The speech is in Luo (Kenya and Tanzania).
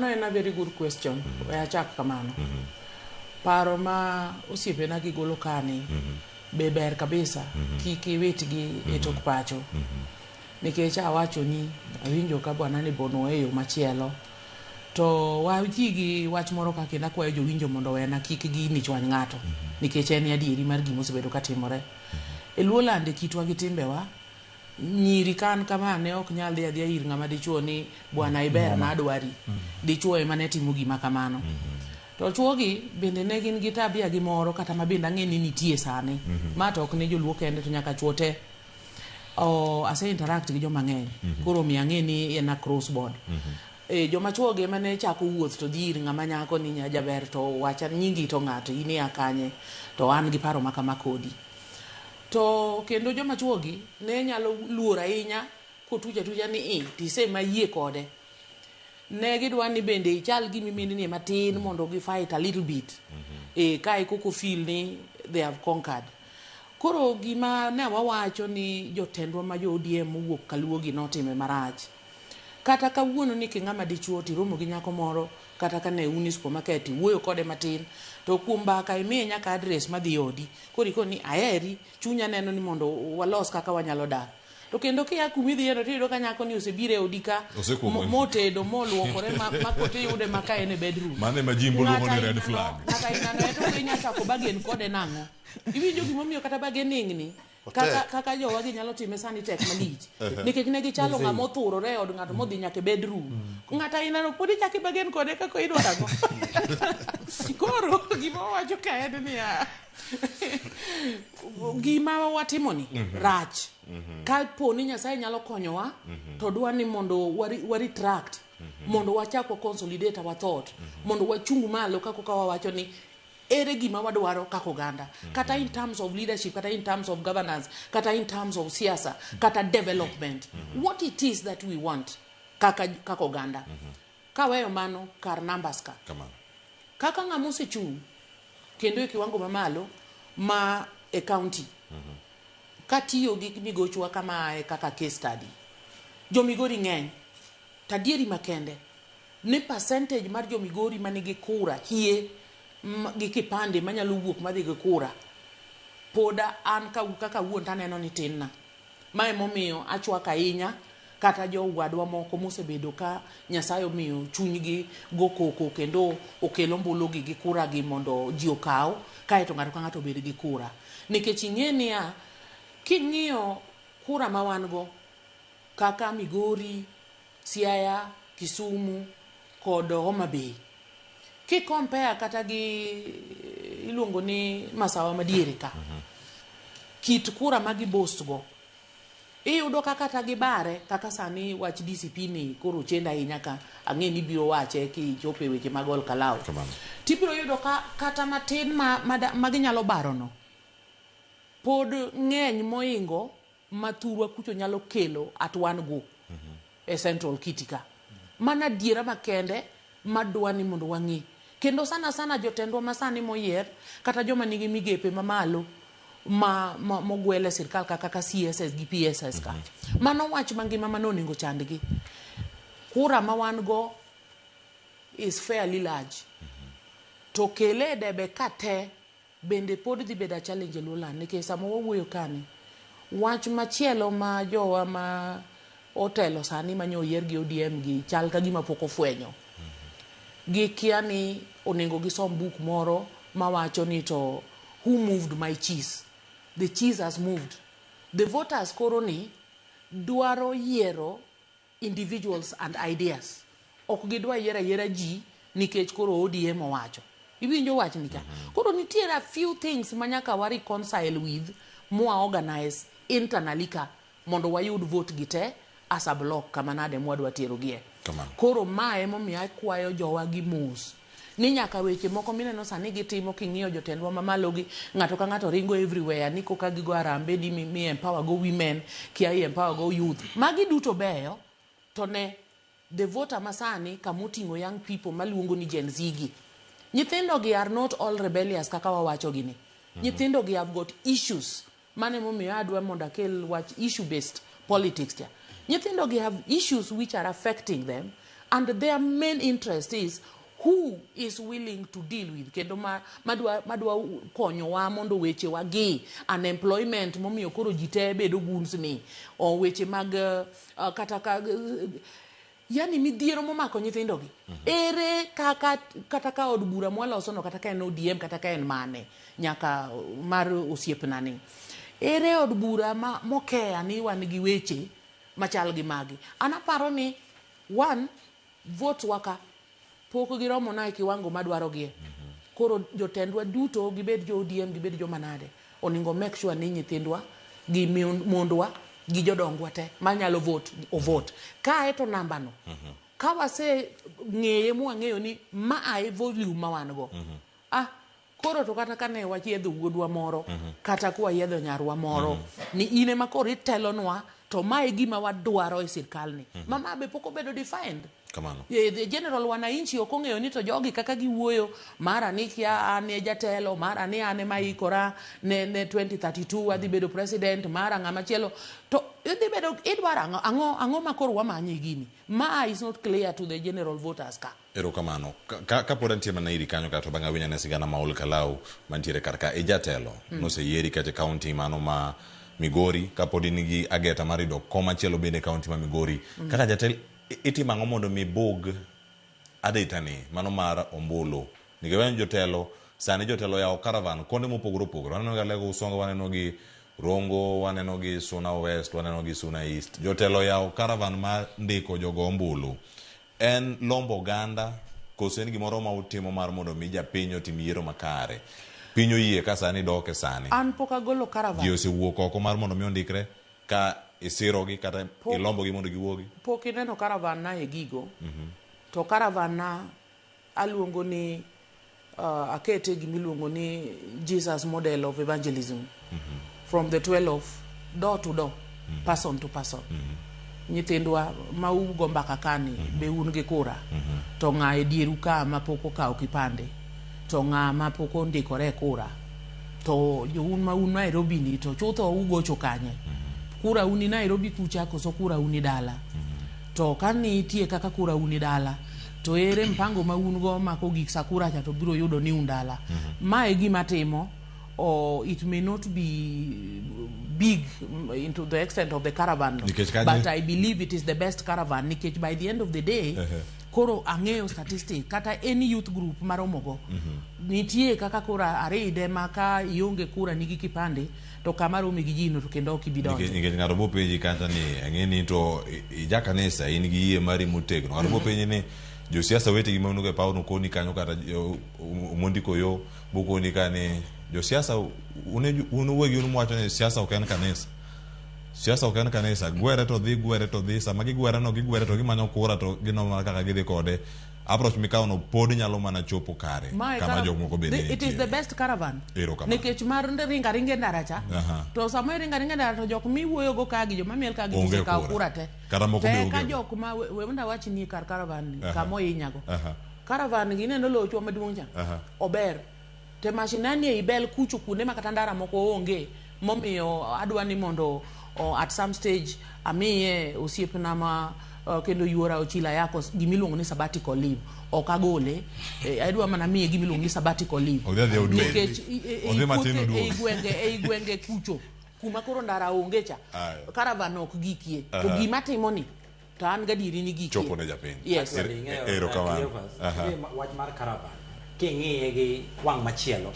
Mano en a very good question. Achak kamano. Paro ma osiepena gi golo kani be ber kabisa kiki witgi e tok pacho. Nikech awacho ni awinjo ka bwana ni bono e yo machielo. To waji gi wach moro kaka na kwayo jowinjo mondo wena kik gi ni chwany ng'ato. Nikech en adieri mar gima osebedo katimore. E Luolande kitwa gi timbewa nyiri kan kama ne ok nyal dhi adhiya ir ng'ama dichuo ni bwana iber na adwari. Dichuo ema ne timo gima kamano. To chuogi bende ne gin gi tabia gi moro kata mabende ang'e ni nitie sani. Ma to ok ne joluo kende to nyaka chuo te. Ase interact gi joma ng'eny. Koro mi ang'e ni en a crossboard. Joma chuogi ema ne chako wuoth to dhi ir ng'ama nyako ni nya jaber to wacha nyingi to ng'ato ini akanye to an gi paro makama kodi. To kendo joma chuogi ne nyalo luor ahinya kotuja tuja ni tise ma yie kode. Ne gidwa ni bende ichal gi mimini ni matin mondo gi fight a little bit. Kai koko feel ni they have conquered. Koro gima ne wawacho ni jotendwa ma jo ODM wuok kaluogi notime marach. Kata kawuono ni king'ama dichuo tiromo gi nyako moro kata ka ne uni supermarket wuoyo kode matin to kuom mbaka imiye nyaka address madhi odi koriko ni aheri chunya neno ni mondo walos kaka wanyalo dak. To kendo kia kumidhi yeno tiyudo ka nyako ni osebire odi ka motedo moluokore makote yude maka ene bedroom. Mane majimbo luongo ni red flag. Kata inano to inya chako bagen kode nang'o. Iwinjo gimomiyo kata bagen ningni. Kaka jowa gi nyalo time sani tek malich. Nikech ne gichalo ng'ama othurore od ng'ato modhi nyaka bedroom. Ng'ata inano podi chaki bagen kode kako idwarago. Koro gima wacho ka en niya. Gima watimo ni rach. Ka poni Nyasaye nyalo konyowa to dwa ni mondo retract mondo wachako consolidate our thought mondo wachung malo kako ka wawacho ni ere gima wadwaro kako ganda kata in terms of leadership kata in terms of governance kata in terms of siasa kata development what it is that we want kako ganda kaweyo mano kar numbers ka kaka ng'amusi chung kendo e kiwango mamalo ma e county katiyo gi migochwa kama kaka case study jomigori ng'eny tadieri makende ni percentage mar jomigori manigi kura hie gi kipande manyalo wuok madhi gi kura poda an kaka wuon taneno ni tinna mae momiyo achwak ahinya kata jowadwa moko mosebedo ka Nyasaye omiyo chunygi go koko kendo okelo mbulugi gi kura gi mondo ji okaw kae to ng'ato ka ng'ato obed gi kura nikech ing'eni king'iyo kura ma wan go kaka Migori, Siaya, Kisumu kod Homa Bay compare kata gi iluongo ni Masawa madiere ka kit kura ma gibost go iyudo kata gibare kaka sani wach DCP ni koro chenda ahinya ka ang'e ni biro wache kichope weche mag ol kalao tibiro yudo kata matin ma ginyalo barono pod ng'eny moingo mathurwa kucho nyalo kelo atwan go e Central Kitika mana diera makende madwa ni mondo wang'i kendo sana jotendwa masani moyier kata joma nigi migepe mamalo mogwele sirkal kaka CSS gi PSS ka mano wach mangima manoningo chandgi kura ma wan go is fairly large to kele debe kate bende pod dhi beda challenge e Luolande nikech sama wawuoyo kani wach machielo ma jowa ma otelo sani manyo yier gi ODM gi chal ka gima pok ofwenyo gi kia ni onego gisom book moro mawacho ni to who moved my cheese the cheese has moved the voters koro ni dwaro yiero individuals and ideas ok gidwa yiera ji nikech koro ODM owacho iwinjo wach nika koro nitiere a few things manyaka wa reconcile with mwa organize internally ka mondo wayud vote gite as a block kama nade mwadwa tiero gie koro mae momiyo akwayo jowa gi mos ni nyaka weche moko mineno sani gitimo king'iyo jotendwa mamalo gi ng'ato ka ng'ato ringo everywhere ni koka gigo arambe di mi empower go women kia empower go youth magi duto beyo to ne the voter masani kamutingo young people maluongo ni Gen Z gi nyithindo gi are not all rebellious kaka wawacho gini nyithindo gi have got issues mane momiyo adwa mondo akel wach issue based politics ya nyithindo gi have issues which are affecting them and their main interest is who is willing to deal with kendo madwa konyowa mondo weche wagi unemployment momiyo koro jite bedo guns ni o weche mag kata yani midhiero momako nyithindogi ere kata ka od bura mwaloso no kata ka en ODM kata ka en mane nyaka mar osiepna ni ere od bura mokea ni wan gi weche machal gi magi anaparo ni one vote waka poko giromo na kiwango madwaro gie koro jotendwa duto gibed jo ODM gibed jo manade oningo make sure ni nyithindwa gi mondwa gi jodongwa te manyalo vote o vote ka eto namba no ka wase ng'eye mwang'eyo ni ma ai volume mawan go koro to kata kane wachiedho wuodwa moro kata kwa yedho nyarwa moro ni ine makoro itelonwa to mae gima wadwaro e sirkal ni mama be poko bedo defined kamano the general wananchi okong'eyo ni to jogi kaka giwuoyo mara ni kia ane jatelo mara ni ane maikora ne 2032 adhi bedo president mara ng'ama chielo to idhi bedo idwara ang'o makoro wamanyi gini ma is not clear to the general voters ka erokamano ka pod antie mana iri kanyo kato bang'a winya ne sigana Maol Kalau mantiere karka e jatelo noseyieri kate county mano ma Migori kapod nigi ageta mar yudo koma chielo bende county ma Migori kaka jatelo itimo ang'o mondo mibug aditani mano mar ombulu nigewen jotelo sani jotelo yawo caravan konde mopogore opogore waneno ga Lego Usonga waneno gi Rongo waneno gi Suna West waneno gi Suna East jotelo yawo caravan ma ndiko jogo ombulu en lombo oganda koso en gimoro ma utimo mar mondo mi japiny otim yiero makare piny oyie ka sani doke sani an poka golo caravan ji osewuok oko mar mondo mi ondikre ka isirogi kata ilombogi mondo giwuogi pok ineno caravan na e gigo to caravan na aluongo ni akete gimiluongo ni Jesus model of evangelism from the 12 of door to door person to person nyithindwa ma ugo mbaka kani be un gi kura to ng'a e dieru ka ma pok okawo kipande to ng'a ma pok ondikore kura to jo un ma un Nairobi ni to chutho ugocho kanye kura uni Nairobi kucha koso kura uni dala to kani tie kaka kura uni dala to ere mpango ma un go ma ko gik sakura cha to biro yudo ni undala ma e gima timo or it may not be big into the extent of the caravan but I believe it is the best caravan nikech by the end of the day koro ang'eyo statistic kata any youth group maromogo nitie kaka kura aride maka ionge kura nigi kipande to kamaro mi gijino to kendo kibidonje nikech ng'ato bo penji kata ni ang'eni to ija kanisa in gi yie mari motegno ng'ato bo penji ni josiasa wetegi maunugo e pawno koni kanyo kata mondiko yo bukoni kane josiasa unuwegi unumwacho ni siasa ok en kanisa siasa ok en kanisa gwere to dhi sama gigwere no gigwere to gimanyo kura to gino kaka gidhi kode approach mikawo no pod nyalo mana chopo kare kama jomoko bende it is the best caravan nikech mar ringa ndaracha to sama ringa ndara to jok miwuoyo go kagi joma miel kagi gisekawo kura te ka jok ma wenda wachi ni kar caravan kamo inyago caravan gineno locho maduong' cha ober te mashinani e ibel kucho kunde makata ndara moko onge momiyo adwa ni mondo at some stage amiye osiepna ma kendo yuora ochila yako gimiluongo ni sabbatical leave okagole adwa mana miye gimiluongo ni sabbatical leave nikech e gwenge kucho kuma koro ndara onge cha caravan ok gikie to gima timo ni to an gadieri ni gikie chopo ne japiny yes wach mar caravan king'iye gi wang' machielo